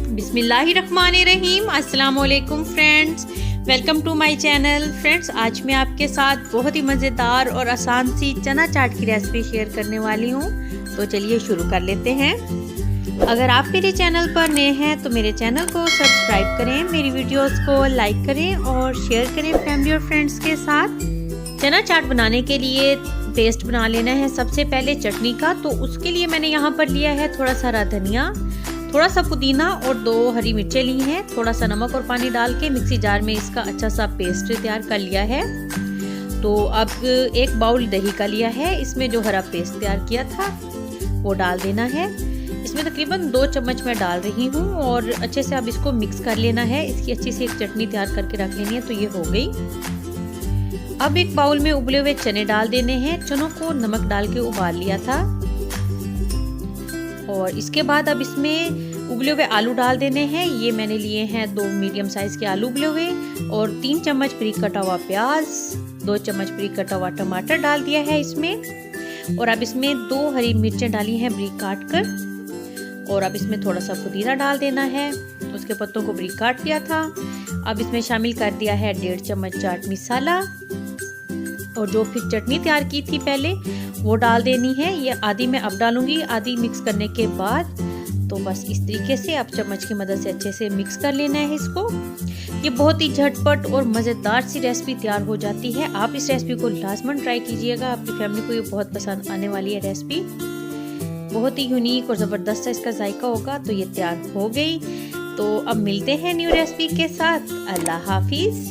बिस्मिल्लाहिर्रहमानिर्रहीम। अस्सलाम वालेकुम friends, welcome to my channel. Friends, आज मैं आपके साथ बहुत ही मज़ेदार और आसान सी चना चाट की रेसिपी शेयर करने वाली हूँ। तो चलिए शुरू कर लेते हैं। अगर आप मेरे चैनल पर नए हैं तो मेरे चैनल को सब्सक्राइब करें, मेरी वीडियोस को लाइक करें और शेयर करें फैमिली और फ्रेंड्स के साथ। चना चाट बनाने के लिए पेस्ट बना लेना है सबसे पहले चटनी का। तो उसके लिए मैंने यहाँ पर लिया है थोड़ा सा हरा धनिया, थोड़ा सा पुदीना और 2 हरी मिर्चें ली हैं। थोड़ा सा नमक और पानी डाल के मिक्सी जार में इसका अच्छा सा पेस्ट तैयार कर लिया है। तो अब 1 बाउल दही का लिया है, इसमें जो हरा पेस्ट तैयार किया था वो डाल देना है। इसमें तकरीबन 2 चम्मच मैं डाल रही हूँ और अच्छे से अब इसको मिक्स कर लेना है। इसकी अच्छी सी एक चटनी तैयार करके रख लेनी है। तो ये हो गई। अब 1 बाउल में उबले हुए चने डाल देने हैं। चनों को नमक डाल के उबाल लिया था। और इसके बाद अब इसमें उबले हुए आलू डाल देने हैं। ये मैंने लिए हैं 2 मीडियम साइज के आलू उबले हुए और 3 चम्मच बारीक कटा हुआ प्याज, 2 चम्मच बारीक कटा हुआ टमाटर डाल दिया है इसमें। और अब इसमें 2 हरी मिर्चें डाली हैं बारीक काट कर। और अब इसमें थोड़ा सा पुदीना डाल देना है, उसके पत्तों को बारीक काट दिया था। अब इसमें शामिल कर दिया है 1.5 चम्मच चाट मसाला और जो फिर चटनी तैयार की थी पहले वो डाल देनी है। ये आधी मैं अब डालूंगी, आधी मिक्स करने के बाद। तो बस इस तरीके से आप चम्मच की मदद से अच्छे से मिक्स कर लेना है इसको। ये बहुत ही झटपट और मज़ेदार सी रेसिपी तैयार हो जाती है। आप इस रेसिपी को लाजमन ट्राई कीजिएगा, आपकी फैमिली को ये बहुत पसंद आने वाली है रेसिपी। बहुत ही यूनिक और ज़बरदस्त सा इसका जायका होगा। तो ये तैयार हो गई। तो अब मिलते हैं न्यू रेसिपी के साथ। अल्लाह हाफिज़।